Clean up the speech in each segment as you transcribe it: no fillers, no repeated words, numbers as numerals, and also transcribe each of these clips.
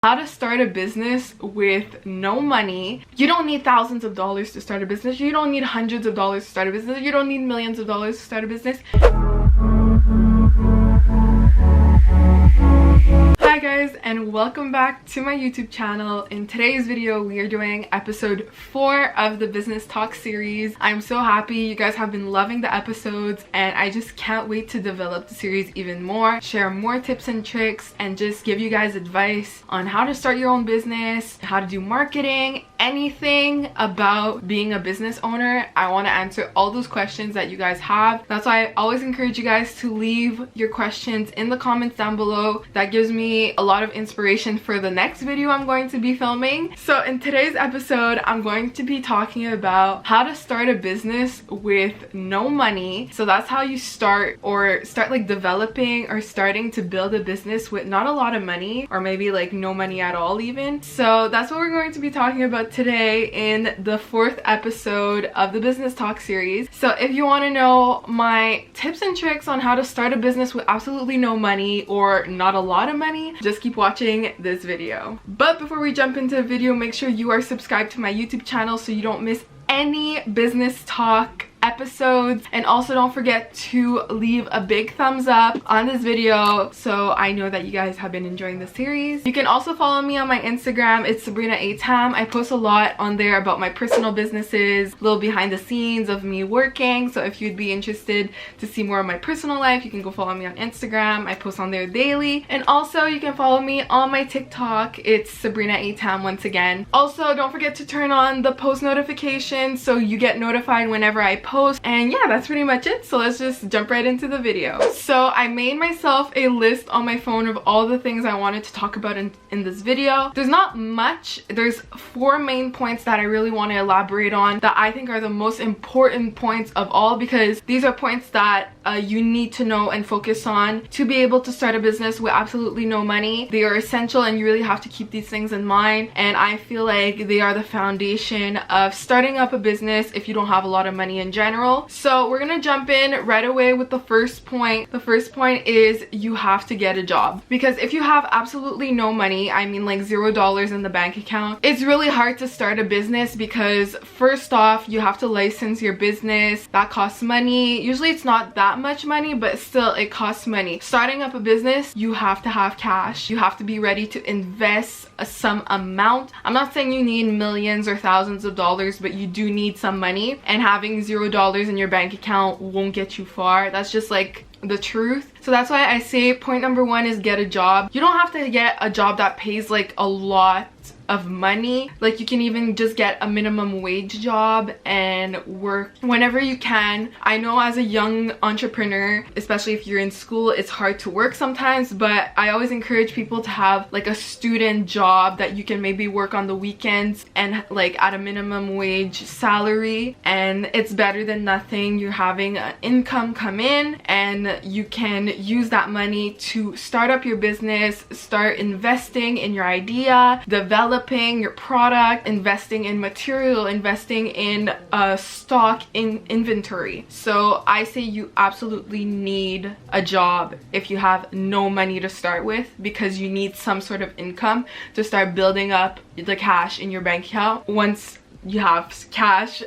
How to start a business with no money. You don't need thousands of dollars to start a business. You don't need hundreds of dollars to start a business. You don't need millions of dollars to start a business. Hi guys, and welcome back to my YouTube channel. In today's video we are doing episode 4 of the business talk series. I'm so happy you guys have been loving the episodes, and I just can't wait to develop the series even more, share more tips and tricks, and just give you guys advice on how to start your own business, how to do marketing, anything about being a business owner. I want to answer all those questions that you guys have. That's why I always encourage you guys to leave your questions in the comments down below. That gives me a lot of inspiration for the next video I'm going to be filming. So in today's episode, I'm going to be talking about how to start a business with no money. So that's how you start like developing or starting to build a business with not a lot of money, or maybe like no money at all even. So that's what we're going to be talking about today in the 4th episode of the business talk series. So if you want to know my tips and tricks on how to start a business with absolutely no money or not a lot of money, just keep watching this video. But before we jump into the video, make sure you are subscribed to my YouTube channel so you don't miss any business talk episodes, and also don't forget to leave a big thumbs up on this video so I know that you guys have been enjoying the series. You can also follow me on my Instagram. It's Sabrina Atam. I post a lot on there about my personal businesses, little behind the scenes of me working. So if you'd be interested to see more of my personal life, you can go follow me on Instagram. I post on there daily. And also you can follow me on my TikTok. It's Sabrina Atam once again. Also don't forget to turn on the post notifications so you get notified whenever I post. And yeah, that's pretty much it. So let's just jump right into the video. So I made myself a list on my phone of all the things I wanted to talk about in this video. There's not much. There's 4 main points that I really want to elaborate on that I think are the most important points of all, because these are points that you need to know and focus on to be able to start a business with absolutely no money. They are essential and you really have to keep these things in mind, and I feel like they are the foundation of starting up a business if you don't have a lot of money in general. So we're gonna jump in right away with the first point. The first point is you have to get a job, because if you have absolutely no money, I mean like $0 in the bank account, it's really hard to start a business, because first off you have to license your business. That costs money. Usually it's not that much money, but still it costs money. Starting up a business, you have to have cash. You have to be ready to invest some amount. I'm not saying you need millions or thousands of dollars, but you do need some money, and having $0 in your bank account won't get you far. That's just like the truth. So that's why I say point number 1 is get a job. You don't have to get a job that pays like a lot of money. Like you can even just get a minimum wage job and work whenever you can. I know as a young entrepreneur, especially if you're in school, it's hard to work sometimes, but I always encourage people to have like a student job that you can maybe work on the weekends and like at a minimum wage salary, and it's better than nothing. You're having an income come in and you can use that money to start up your business, start investing in your idea, developing your product, investing in material, investing in stock, in inventory. So I say you absolutely need a job if you have no money to start with, because you need some sort of income to start building up the cash in your bank account. Once you have cash,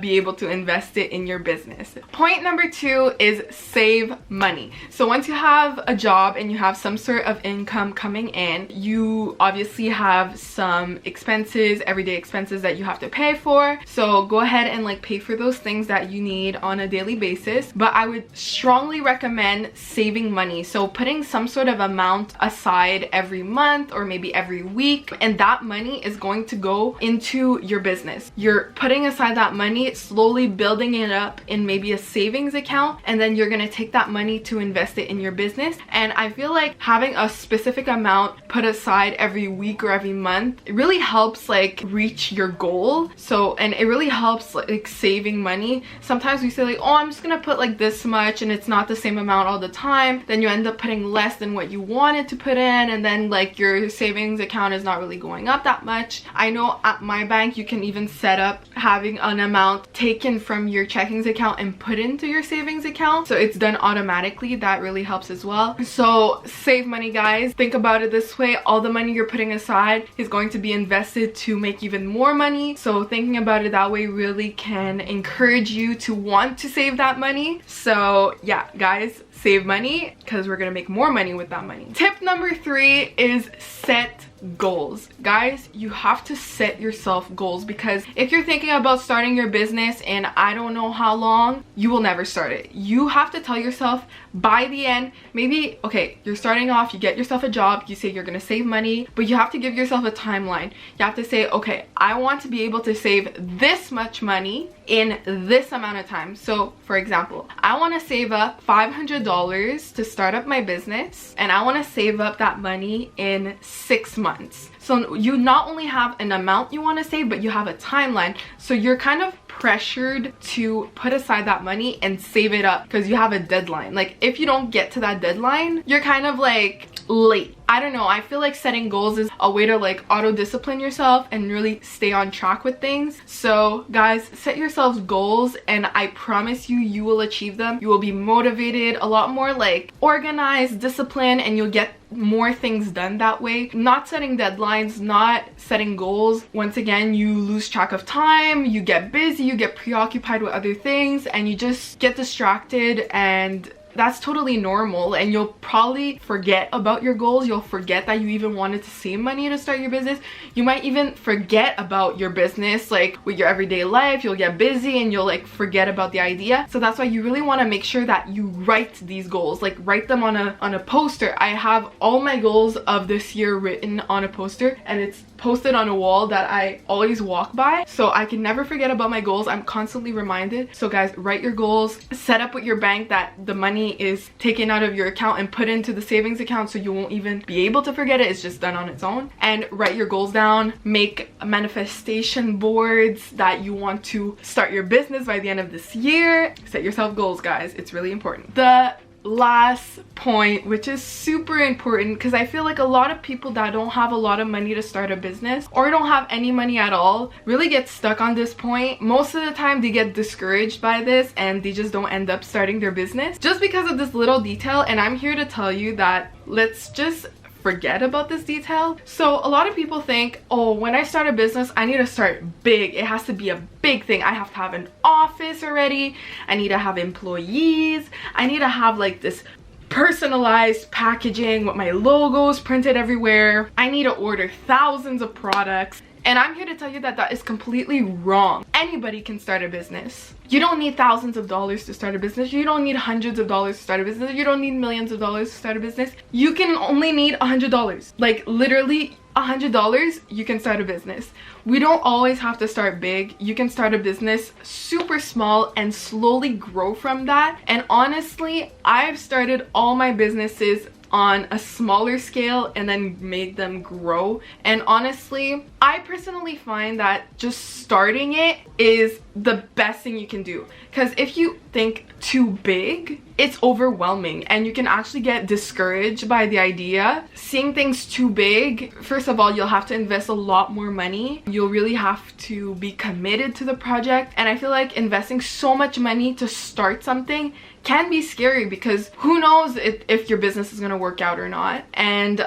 be able to invest it in your business. Point number 2 is save money. So once you have a job and you have some sort of income coming in, you obviously have some expenses, everyday expenses that you have to pay for. So go ahead and like pay for those things that you need on a daily basis. But I would strongly recommend saving money. So putting some sort of amount aside every month or maybe every week, and that money is going to go into your business. You're putting aside that money, slowly building it up in maybe a savings account, and then you're gonna take that money to invest it in your business. And I feel like having a specific amount put aside every week or every month, it really helps like reach your goal. So, and it really helps like saving money. Sometimes we say like, oh, I'm just gonna put like this much, and it's not the same amount all the time. Then you end up putting less than what you wanted to put in, and then like your savings account is not really going up that much. I know at my bank you can even set up having an amount amount taken from your checkings account and put into your savings account, so it's done automatically. That really helps as well. So save money, guys. Think about it this way: all the money you're putting aside is going to be invested to make even more money. So thinking about it that way really can encourage you to want to save that money. So yeah, guys, save money because we're gonna make more money with that money. Tip number 3 is set goals. Guys, you have to set yourself goals, because if you're thinking about starting your business in I don't know how long, you will never start it. You have to tell yourself by the end, maybe, okay, you're starting off, you get yourself a job, you say you're gonna save money, but you have to give yourself a timeline. You have to say, okay, I want to be able to save this much money in this amount of time. So for example, I want to save up $500 to start up my business, and I want to save up that money in 6 months. So you not only have an amount you want to save, but you have a timeline. So you're kind of pressured to put aside that money and save it up because you have a deadline. Like if you don't get to that deadline, you're kind of like late. I don't know, I feel like setting goals is a way to like auto-discipline yourself and really stay on track with things. So guys, set yourselves goals, and I promise you, you will achieve them. You will be motivated, a lot more like organized, disciplined, and you'll get more things done that way. Not setting deadlines, not setting goals, once again, you lose track of time, you get busy, you get preoccupied with other things, and you just get distracted, and that's totally normal. And you'll probably forget about your goals. You'll forget that you even wanted to save money to start your business. You might even forget about your business, like with your everyday life. You'll get busy and you'll like forget about the idea. So that's why you really want to make sure that you write these goals, like write them on a poster. I have all my goals of this year written on a poster, and it's posted on a wall that I always walk by, so I can never forget about my goals. I'm constantly reminded. So guys, write your goals, set up with your bank that the money is taken out of your account and put into the savings account, so you won't even be able to forget it. It's just done on its own. And write your goals down. Make manifestation boards that you want to start your business by the end of this year. Set yourself goals, guys. It's really important. The last point, which is super important, because I feel like a lot of people that don't have a lot of money to start a business or don't have any money at all really get stuck on this point. Most of the time they get discouraged by this and they just don't end up starting their business just because of this little detail. And I'm here to tell you that let's just forget about this detail. So a lot of people think, oh, when I start a business, I need to start big. It has to be a big thing. I have to have an office already. I need to have employees. I need to have like this personalized packaging with my logos printed everywhere. I need to order thousands of products. And I'm here to tell you that that is completely wrong. Anybody can start a business. You don't need thousands of dollars to start a business. You don't need hundreds of dollars to start a business. You don't need millions of dollars to start a business. You can only need $100. Like literally $100, you can start a business. We don't always have to start big. You can start a business super small and slowly grow from that. And honestly, I've started all my businesses on a smaller scale and then made them grow. And honestly, I personally find that just starting it is the best thing you can do, because if you think too big, it's overwhelming and you can actually get discouraged by the idea. Seeing things too big, first of all, you'll have to invest a lot more money. You'll really have to be committed to the project, and I feel like investing so much money to start something can be scary, because who knows if your business is going to work out or not. And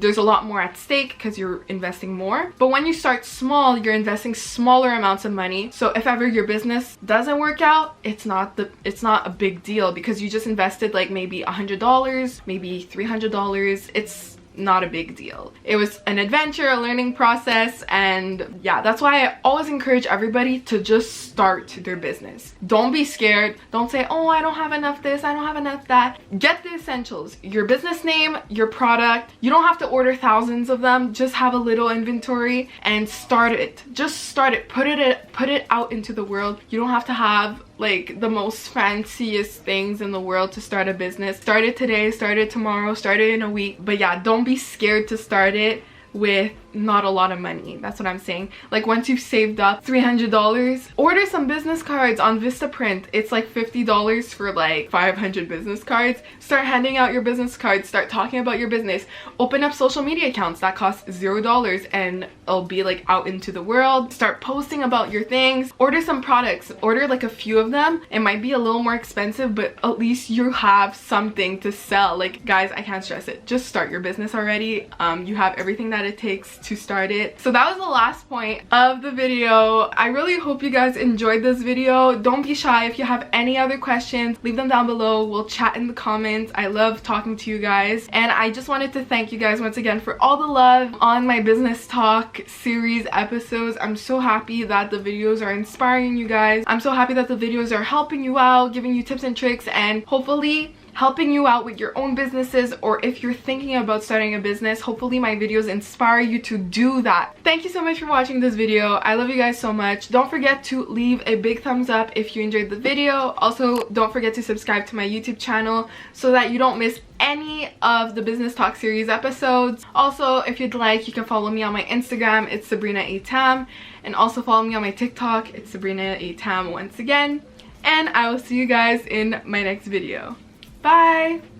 there's a lot more at stake because you're investing more. But when you start small, you're investing smaller amounts of money. So if ever your business doesn't work out, it's not a big deal, because you just invested like maybe $100, maybe $300. It's not a big deal. It was an adventure, a learning process, and yeah, that's why I always encourage everybody to just start their business. Don't be scared. Don't say, oh, I don't have enough this, I don't have enough that. Get the essentials: your business name, your product. You don't have to order thousands of them. Just have a little inventory and start it. Just start it. Put it out into the world. You don't have to have like the most fanciest things in the world to start a business. Start it today, start it tomorrow, start it in a week. But yeah, don't be scared to start it with not a lot of money. That's what I'm saying. Like once you've saved up $300, order some business cards on Vistaprint. It's like $50 for like 500 business cards. Start handing out your business cards. Start talking about your business. Open up social media accounts that cost $0 and it'll be like out into the world. Start posting about your things. Order some products. Order like a few of them. It might be a little more expensive, but at least you have something to sell. Like guys, I can't stress it. Just start your business already. You have everything that it takes to start it. So that was the last point of the video. I really hope you guys enjoyed this video. Don't be shy. If you have any other questions, leave them down below. We'll chat in the comments. I love talking to you guys, and I just wanted to thank you guys once again for all the love on my business talk series episodes. I'm so happy that the videos are inspiring you guys. I'm so happy that the videos are helping you out, giving you tips and tricks, and hopefully helping you out with your own businesses, or if you're thinking about starting a business, hopefully my videos inspire you to do that. Thank you so much for watching this video. I love you guys so much. Don't forget to leave a big thumbs up if you enjoyed the video. Also, don't forget to subscribe to my YouTube channel so that you don't miss any of the business talk series episodes. Also, if you'd like, you can follow me on my Instagram. It's Sabrina A. Tam, and also follow me on my TikTok. It's Sabrina A. Tam once again, and I will see you guys in my next video. Bye!